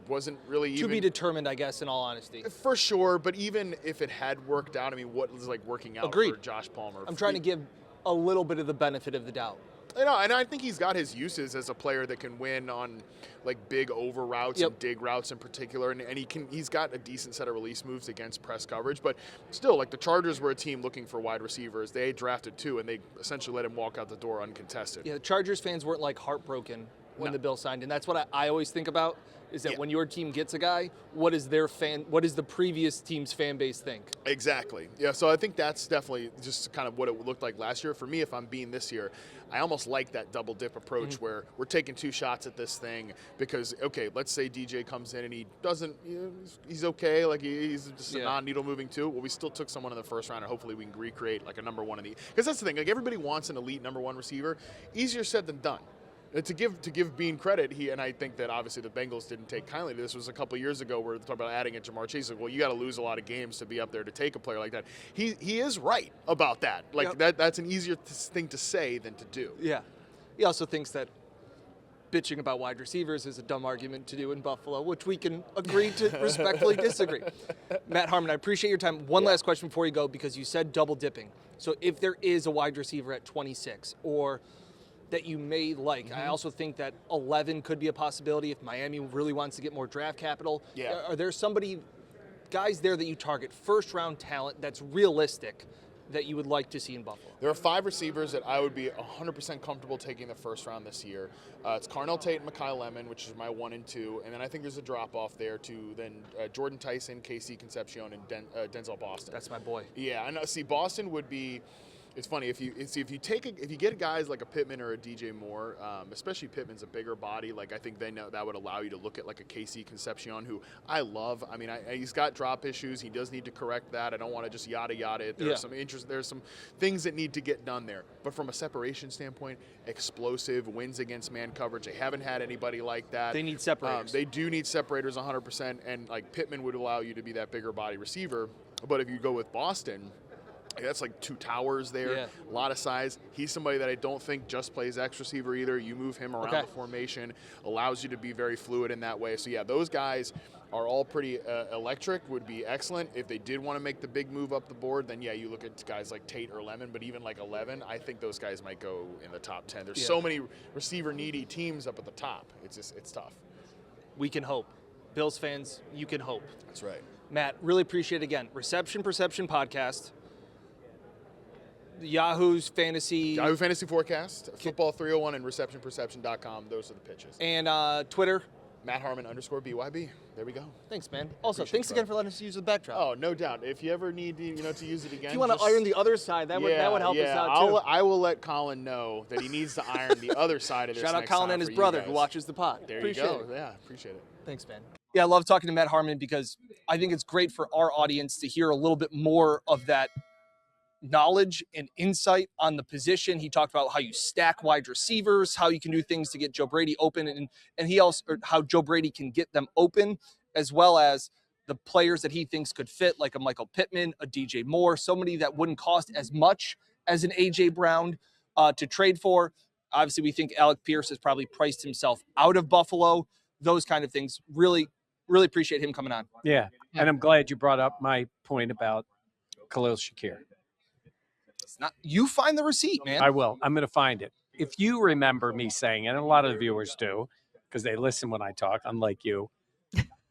wasn't really even... To be determined, I guess, in all honesty. For sure, but even if it had worked out, I mean, what was like working out for Josh Palmer? I'm trying to give a little bit of the benefit of the doubt. You know, and I think he's got his uses as a player that can win on like big over routes and dig routes in particular, and he's got a decent set of release moves against press coverage. But still, like the Chargers were a team looking for wide receivers. They drafted 2, and they essentially let him walk out the door uncontested. Yeah, the Chargers fans weren't like heartbroken when the Bills signed, and that's what I always think about. Is that when your team gets a guy, what does the previous team's fan base think? Exactly. Yeah, so I think that's definitely just kind of what it looked like last year. For me, if I'm being this year, I almost like that double dip approach where we're taking 2 shots at this thing because, okay, let's say DJ comes in and he doesn't, he's okay, like he's just a non-needle moving 2. Well, we still took someone in the first round and hopefully we can recreate like a number 1 in the, because that's the thing, like everybody wants an elite number 1 receiver. Easier said than done. To give Bean credit, and I think that obviously the Bengals didn't take kindly to this. Was a couple of years ago where we're talking about adding a Jamar Chase. Like, well, you got to lose a lot of games to be up there to take a player like that. He is right about that. Like that's an easier thing to say than to do. Yeah. He also thinks that bitching about wide receivers is a dumb argument to do in Buffalo, which we can agree to respectfully disagree. Matt Harmon, I appreciate your time. One last question before you go, because you said double dipping. So if there is a wide receiver at 26 or that you may like. I also think that 11 could be a possibility if Miami really wants to get more draft capital. Yeah. Are there guys there that you target, first-round talent that's realistic that you would like to see in Buffalo? There are 5 receivers that I would be 100% comfortable taking the first round this year. It's Carnell Tate and Mekhi Lemon, which is my 1 and 2. And then I think there's a drop-off there to then Jordan Tyson, KC Concepcion, and Denzel Boston. That's my boy. Yeah, and see, Boston would be... It's funny if you get guys like a Pittman or a DJ Moore, especially Pittman's a bigger body. Like I think that would allow you to look at like a KC Concepcion, who I love. I mean, he's got drop issues. He does need to correct that. I don't want to just yada it. There's some interest. There's some things that need to get done there. But from a separation standpoint, explosive, wins against man coverage. They haven't had anybody like that. They need separators. They do need separators 100%. And like Pittman would allow you to be that bigger body receiver. But if you go with Boston, that's like 2 towers there, a lot of size. He's somebody that I don't think just plays X receiver either. You move him around the formation, allows you to be very fluid in that way. So yeah, those guys are all pretty electric, would be excellent. If they did want to make the big move up the board, then yeah, you look at guys like Tate or Lemon, but even like 11, I think those guys might go in the top 10. There's so many receiver needy teams up at the top. It's tough. We can hope. Bills fans, you can hope. That's right. Matt, really appreciate it again. Reception Perception Podcast. Yahoo's Fantasy Forecast, Football 301, and receptionperception.com. Those are the pitches. And Twitter, Matt Harmon _BYB. There we go. Thanks, man. Also, thanks again for letting us use the backdrop. Oh, no doubt. If you ever need to use it again, if you want to iron the other side, that would help us out too. I will let Colin know that he needs to iron the other side of this. Shout out Colin and his brother who watches the pod. There you go. Yeah, appreciate it. Thanks, man. Yeah, I love talking to Matt Harmon because I think it's great for our audience to hear a little bit more of that knowledge and insight on the position. He talked about how you stack wide receivers, how you can do things to get Joe Brady open, and he also, or how Joe Brady can get them open, as well as the players that he thinks could fit, like a Michael Pittman, a DJ Moore, somebody that wouldn't cost as much as an AJ Brown to trade for. Obviously, we think Alec Pierce has probably priced himself out of Buffalo. Those kind of things. Really, really appreciate him coming on. Yeah. And I'm glad you brought up my point about Khalil Shakir. It's not, you find the receipt, man. I will. I'm going to find it. If you remember me saying, and a lot of the viewers do, because they listen when I talk, unlike you,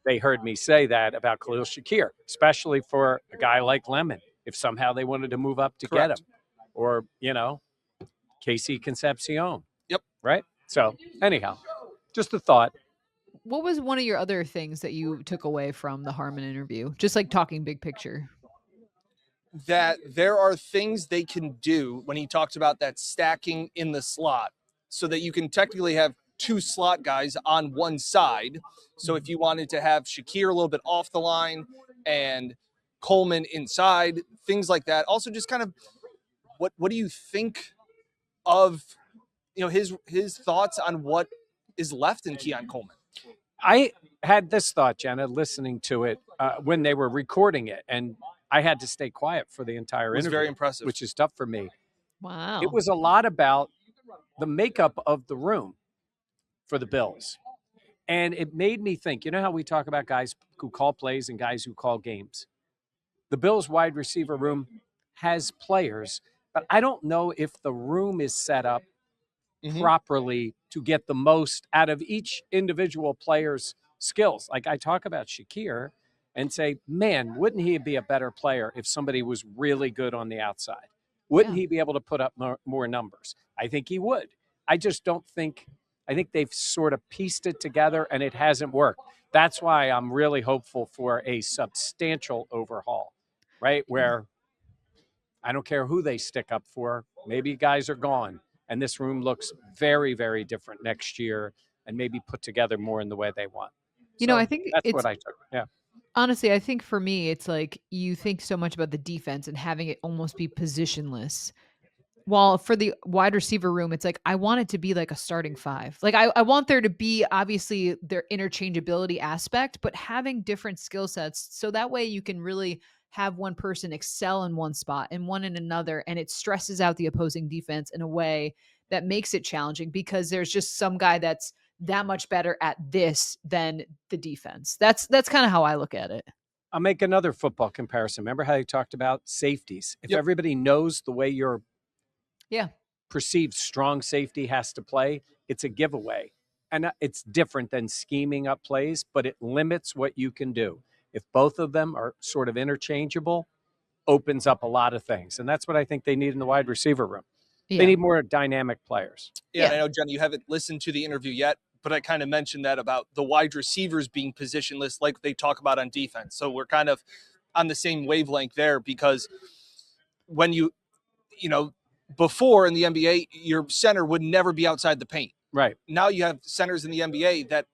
they heard me say that about Khalil Shakir, especially for a guy like Lemon, if somehow they wanted to move up to Correct. get him. Or, Casey Concepcion. Yep. Right? So, anyhow, just a thought. What was one of your other things that you took away from the Harmon interview? Just like talking big picture. That there are things they can do when he talks about that stacking in the slot so that you can technically have two slot guys on one side. So if you wanted to have Shakir a little bit off the line and Coleman inside, things like that. Also just kind of what do you think of his thoughts on what is left in Keon Coleman? I had this thought, Jenna, listening to it when they were recording it, and I had to stay quiet for the entire It was interview, very impressive. which is tough for me. Wow. It was a lot about the makeup of the room for the Bills. And it made me think, you know how we talk about guys who call plays and guys who call games? The Bills wide receiver room has players, but I don't know if the room is set up properly to get the most out of each individual player's skills. Like I talk about Shakir and say, man, wouldn't he be a better player if somebody was really good on the outside? Wouldn't he be able to put up more numbers? I think he would. I just don't think – I think they've sort of pieced it together and it hasn't worked. That's why I'm really hopeful for a substantial overhaul, right, where I don't care who they stick up for. Maybe guys are gone, and this room looks very, very different next year and maybe put together more in the way they want. I think that's it's what I took. Yeah. honestly, I think for me, it's like you think so much about the defense and having it almost be positionless. While for the wide receiver room, it's like I want it to be like a starting five. Like I want there to be obviously their interchangeability aspect, but having different skill sets so that way you can really have one person excel in one spot and one in another, and it stresses out the opposing defense in a way that makes it challenging because there's just some guy that's that much better at this than the defense. That's kind of how I look at it. I'll make another football comparison. Remember how you talked about safeties? If everybody knows the way your perceived strong safety has to play, it's a giveaway. And it's different than scheming up plays, but it limits what you can do. If both of them are sort of interchangeable, opens up a lot of things. And that's what I think they need in the wide receiver room. Yeah. They need more dynamic players. Yeah, and I know, Jenna, you haven't listened to the interview yet, but I kind of mentioned that about the wide receivers being positionless like they talk about on defense. So we're kind of on the same wavelength there because when before in the NBA, your center would never be outside the paint. Right. Now you have centers in the NBA that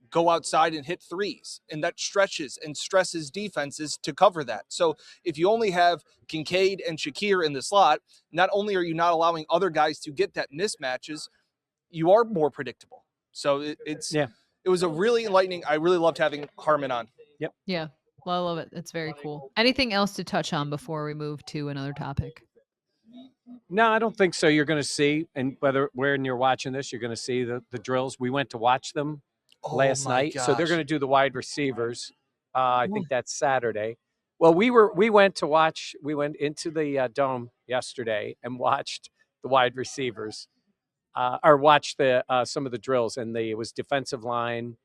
go outside and hit threes, and that stretches and stresses defenses to cover that. So if you only have Kincaid and Shakir in the slot, not only are you not allowing other guys to get that mismatches, you are more predictable. So it was a really enlightening. I really loved having Harmon on. Yep. Yeah. Well, I love it. It's very cool. Anything else to touch on before we move to another topic? No, I don't think so. You're going to see, and when you're watching this, you're going to see the drills. We went to watch them last night. So they're going to do the wide receivers. I think that's Saturday. Well, we went into the dome yesterday and watched the wide receivers, or watched some of the drills, and it was defensive line,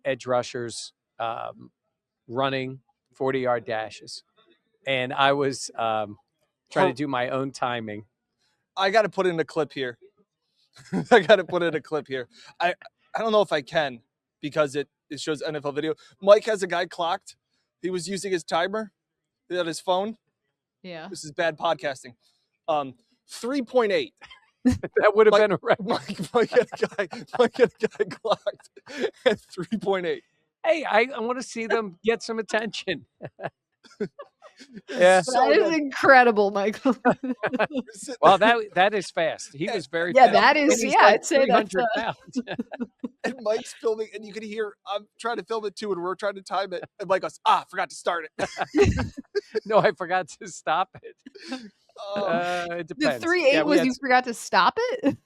edge rushers, running 40-yard dashes, and I was trying to do my own timing. I got to put in a clip here. I don't know if I can because it shows NFL video. Mike has a guy clocked. He was using his timer on his phone. Yeah. This is bad podcasting. 3.8. That would have been a record. Mike had a guy clocked at 3.8. Hey, I want to see them get some attention. Yeah, that is incredible, Michael. Well, that is fast. He was very fast. That is. Yeah, I'd say that's pounds. And Mike's filming, and you can hear I'm trying to film it too, and we're trying to time it. And Mike goes, forgot to start it. No, I forgot to stop it. It depends. The 3.8 was you forgot to stop it?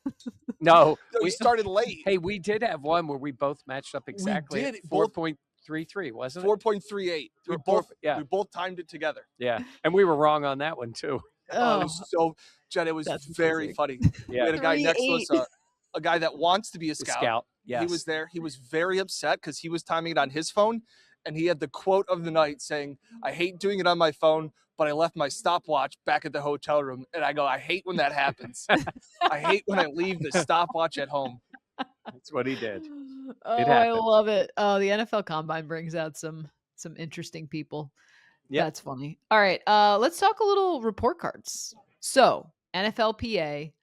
No, We started late. Hey, we did have one where we both matched up exactly. did. 4.33, wasn't it? 4.38. We both timed it together. Yeah, and we were wrong on that one too. Oh, it was so, Jen, it was That's very amazing. funny. Yeah. We had a guy next to us, a guy that wants to be a The scout. scout. Yes. He was there. He was very upset because he was timing it on his phone, and he had the quote of the night saying, "I hate doing it on my phone, but I left my stopwatch back at the hotel room." And I go, I hate when that happens. I hate when I leave the stopwatch at home. That's what he did. Oh, I happened. love it. Oh, the NFL Combine brings out some interesting people. Yep. That's funny. All right, let's talk a little report cards. So, NFLPA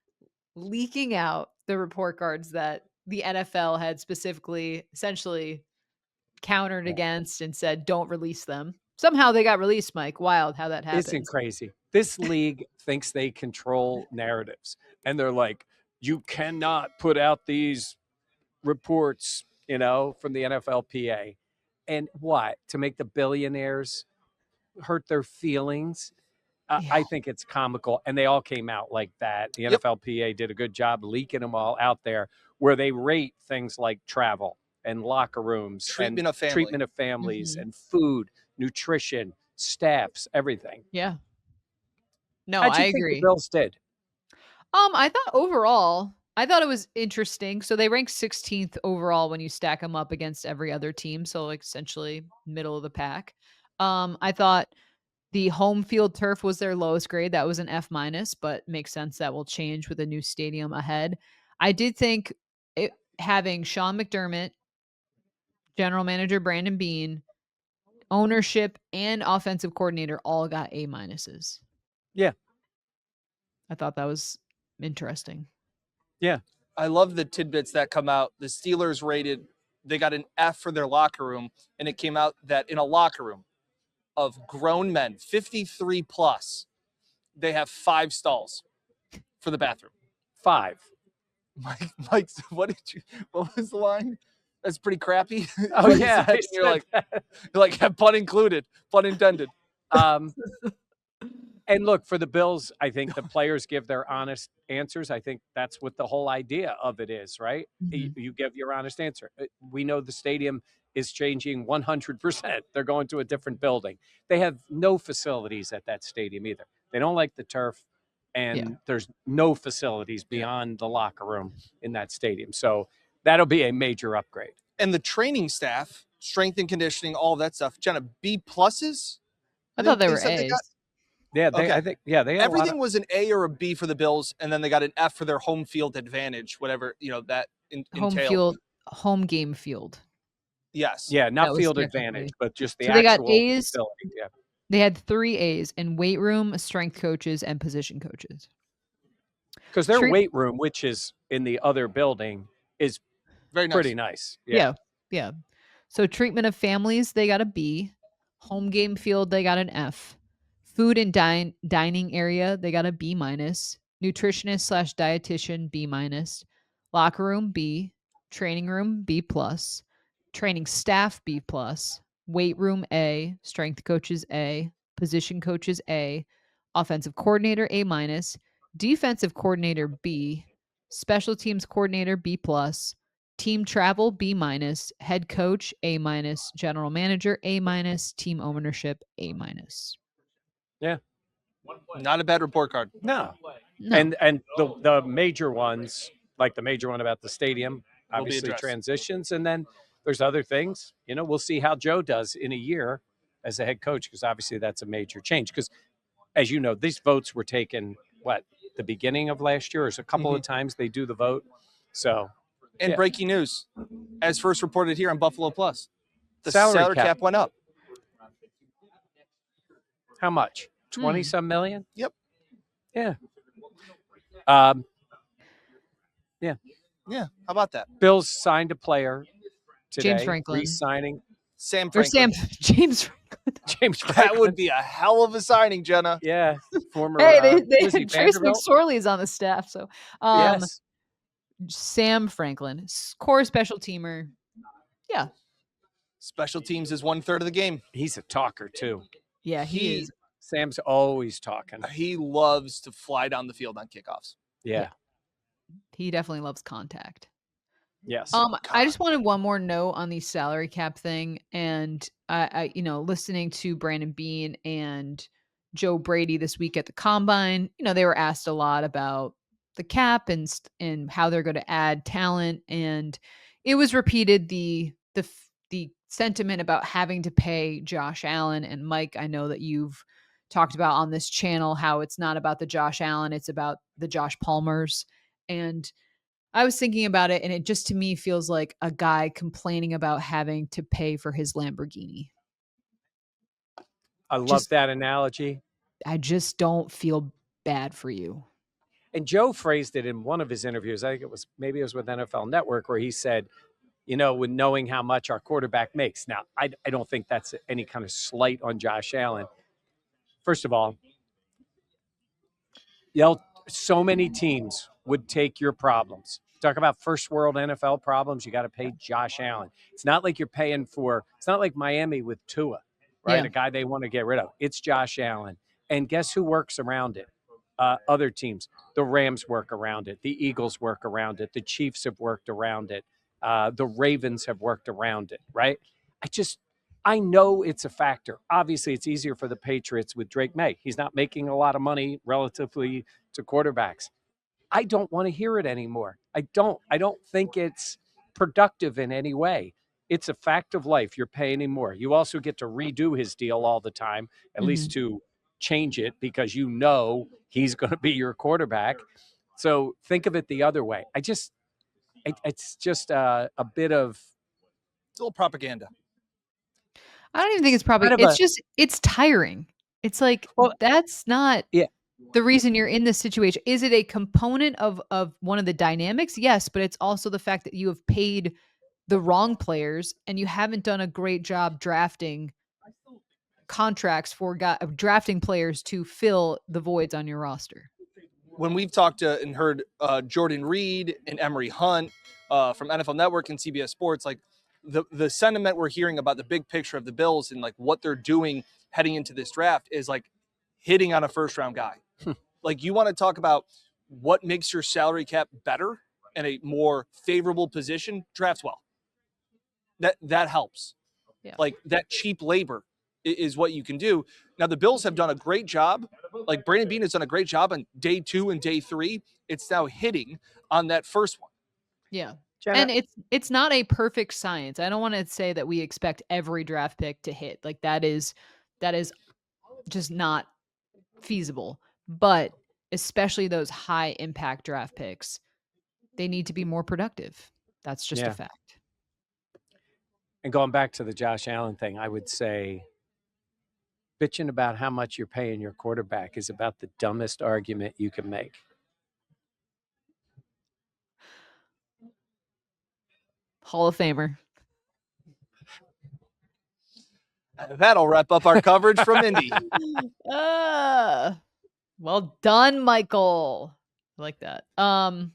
leaking out the report cards that the NFL had specifically, essentially countered against and said, don't release them. Somehow they got released, Mike. Wild how that happens. Isn't crazy. This league thinks they control narratives, and they're like, you cannot put out these reports, from the NFLPA. And what? To make the billionaires hurt their feelings? I think it's comical, and they all came out like that. The NFLPA did a good job leaking them all out there, where they rate things like travel and locker rooms, Treatment and of family. treatment of families, and food, nutrition, staffs, everything. Yeah. No, How'd you I think agree. the Bills did? I thought overall, I thought it was interesting. So they rank 16th overall when you stack them up against every other team. So like essentially middle of the pack. I thought the home field turf was their lowest grade. That was an F-, but makes sense that will change with a new stadium ahead. I did think having Sean McDermott, general manager Brandon Beane, ownership, and offensive coordinator all got A-. Yeah. I thought that was interesting. Yeah. I love the tidbits that come out. The Steelers they got an F for their locker room, and it came out that in a locker room of grown men, 53 plus, they have 5 stalls for the bathroom. 5. Mike, what was the line? That's pretty crappy. Oh yeah. You're like, pun included, pun intended. And look, for the Bills, I think the players give their honest answers. I think that's what the whole idea of it is, right? You give your honest answer. We know the stadium is changing 100%. They're going to a different building. They have no facilities at that stadium either. They don't like the turf, and there's no facilities beyond the locker room in that stadium. So that'll be a major upgrade. And the training staff, strength and conditioning, all of that stuff. Jenna, B pluses? I thought they were A's. Yeah, I think they had everything was an A or a B for the Bills, and then they got an F for their home field advantage, whatever that entailed. Home game field. Yes. Yeah, not field advantage, but just the so actual they got A's, facility. Yeah. They had 3 A's in weight room, strength coaches, and position coaches. Because their weight room, which is in the other building, is very nice. Pretty nice. Yeah. So treatment of families, they got a B. Home game field, they got an F. Food and dining area, they got a B-. Nutritionist / dietitian, B-. Locker room, B. Training room, B+. Training staff, B+. Weight room, A. Strength coaches, A. Position coaches, A. Offensive coordinator, A-. Defensive coordinator, B. Special teams coordinator, B+. Team travel, B-. Head coach, A-. General manager, A-. Team ownership, A-. Yeah. Not a bad report card. No. And the major ones, like the major one about the stadium, obviously transitions. And then there's other things. We'll see how Joe does in a year as a head coach, because obviously that's a major change. Because, as you know, these votes were taken, the beginning of last year? Or a couple of times they do the vote. So. And breaking news, as first reported here on Buffalo Plus, the salary cap went up. How much? 20-some million? Yep. Yeah. Yeah. How about that? Bills signed a player today. James Franklin. Re-signing. James Franklin. James Franklin. That would be a hell of a signing, Jenna. Yeah. Former. Hey, Trace McSorley's on the staff. So, yes. Sam Franklin, core special teamer. Yeah. Special teams is 1/3 of the game. He's a talker too. Yeah, he is. Sam's always talking. He loves to fly down the field on kickoffs. Yeah. He definitely loves contact. Yes. I just wanted one more note on the salary cap thing, and I listening to Brandon Beane and Joe Brady this week at the combine, they were asked a lot about the cap and how they're going to add talent, and it was repeated the sentiment about having to pay Josh Allen. And Mike, I know that you've talked about on this channel how it's not about the Josh Allen, it's about the Josh Palmers. And I was thinking about it, and it just to me feels like a guy complaining about having to pay for his Lamborghini. I love Just- that analogy. I just don't feel bad for you. And Joe phrased it in one of his interviews. I think it was with NFL Network, where he said, with knowing how much our quarterback makes. Now, I don't think that's any kind of slight on Josh Allen. First of all, so many teams would take your problems. Talk about first world NFL problems. You got to pay Josh Allen. It's not like it's not like Miami with Tua, right? Yeah. A guy they want to get rid of. It's Josh Allen. And guess who works around it? Other teams. The Rams work around it. The Eagles work around it. The Chiefs have worked around it. The Ravens have worked around it, right? I know it's a factor. Obviously, it's easier for the Patriots with Drake May. He's not making a lot of money relatively to quarterbacks. I don't want to hear it anymore. I don't think it's productive in any way. It's a fact of life. You're paying him more. You also get to redo his deal all the time, at least to change it, because he's going to be your quarterback. So think of it the other way. It's just a bit of It's a little propaganda. I don't even think it's probably it's tiring. It's like that's not the reason you're in this situation. Is it a component of one of the dynamics? Yes, but it's also the fact that you have paid the wrong players and you haven't done a great job drafting contracts for drafting players to fill the voids on your roster. When we've talked to and heard Jordan Reed and Emery Hunt from NFL Network and CBS Sports, like the sentiment we're hearing about the big picture of the Bills and like what they're doing heading into this draft is like hitting on a first round guy. Like, you want to talk about what makes your salary cap better and a more favorable position, draft well. That helps. Yeah. Like, that cheap labor is what you can do. Now, the Bills have done a great job. Like, Brandon Beane has done a great job on day 2 and day 3. It's now hitting on that first one. Yeah. Jenna, And it's not a perfect science. I don't want to say that we expect every draft pick to hit. Like that is just not feasible. But especially those high impact draft picks, they need to be more productive. That's just a fact. And going back to the Josh Allen thing, I would say bitching about how much you're paying your quarterback is about the dumbest argument you can make. Hall of Famer. That'll wrap up our coverage from Indy. Well done, Michael. I like that. All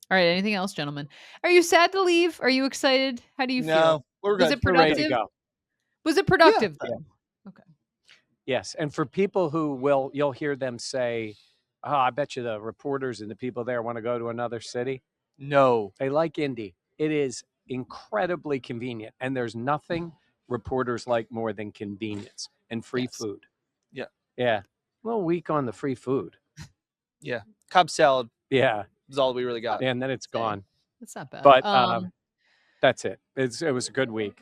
right. Anything else, gentlemen? Are you sad to leave? Are you excited? How do you feel? No, we're good. Was it We're ready productive? to go. Was it productive though? Okay. Yes. And for people who you'll hear them say, oh, I bet you the reporters and the people there want to go to another city. No. They like Indy. It is incredibly convenient. And there's nothing reporters like more than convenience and free food. Yeah. Yeah. A little weak on the free food. Yeah. Cobb salad Yeah. is all we really got. And then it's gone. That's not bad. But that's it. It was a good week.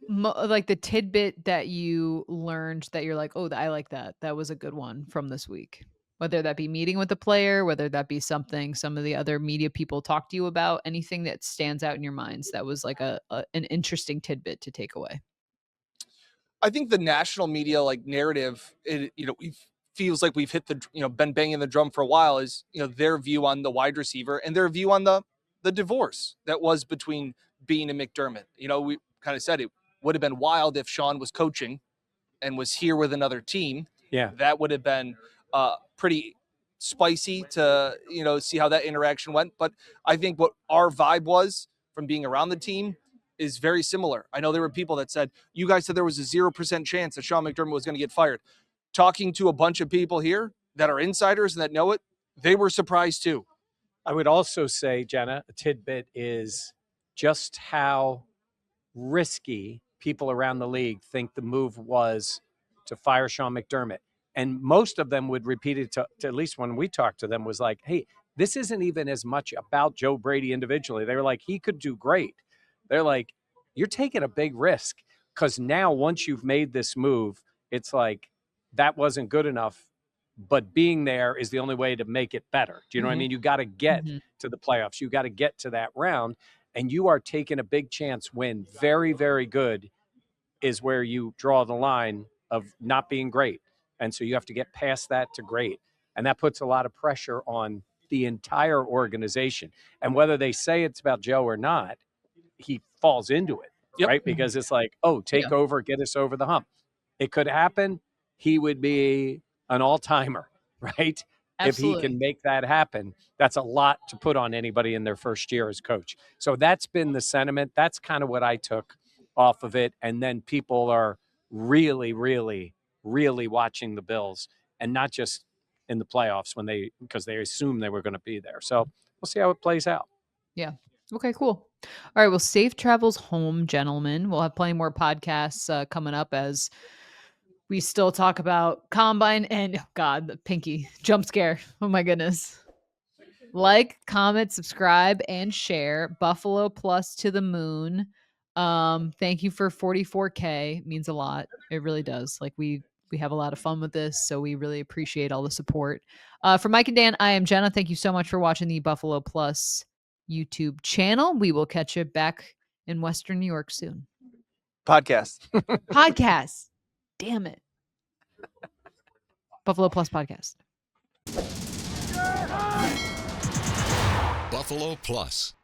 Like the tidbit that you learned that you're like, oh, I like that. That was a good one from this week. Whether that be meeting with the player, whether that be something some of the other media people talk to you about, anything that stands out in your minds that was like an interesting tidbit to take away. I think the national media narrative, it feels like we've hit the been banging the drum for a while, is their view on the wide receiver and their view on the divorce that was between Beane and McDermott. We kind of said it would have been wild if Sean was coaching and was here with another team. Yeah, that would have been pretty spicy to see how that interaction went. But I think what our vibe was from being around the team is very similar. I know there were people that said, you guys said there was a 0% chance that Sean McDermott was going to get fired. Talking to a bunch of people here that are insiders and that know it, they were surprised too. I would also say, Jenna, a tidbit is just how risky people around the league think the move was to fire Sean McDermott. And most of them would repeat it to at least when we talked to them was like, hey, this isn't even as much about Joe Brady individually. They were like, he could do great. They're like, you're taking a big risk because now once you've made this move, it's like that wasn't good enough. But being there is the only way to make it better. Do you know what I mean? You got to get to the playoffs. You got to get to that round. And you are taking a big chance when very, very good is where you draw the line of not being great. And so you have to get past that to great. And that puts a lot of pressure on the entire organization. And whether they say it's about Joe or not, he falls into it, right? Because it's like, oh, take over, get us over the hump. It could happen. He would be an all-timer, right? Absolutely. If he can make that happen, that's a lot to put on anybody in their first year as coach. So that's been the sentiment. That's kind of what I took off of it. And then people are really, really, really watching the Bills, and not just in the playoffs because they assumed they were going to be there. So we'll see how it plays out. Yeah. Okay, cool. All right. Well, safe travels home, gentlemen. We'll have plenty more podcasts coming up as we still talk about Combine and, oh God, the Pinky jump scare. Oh my goodness. Like, comment, subscribe, and share. Buffalo Plus to the moon. Thank you for 44K. It means a lot. It really does. Like we have a lot of fun with this, so we really appreciate all the support. For Mike and Dan, I am Jenna. Thank you so much for watching the Buffalo Plus YouTube channel. We will catch you back in Western New York soon. Podcast. Damn it. Buffalo Plus podcast. Buffalo Plus.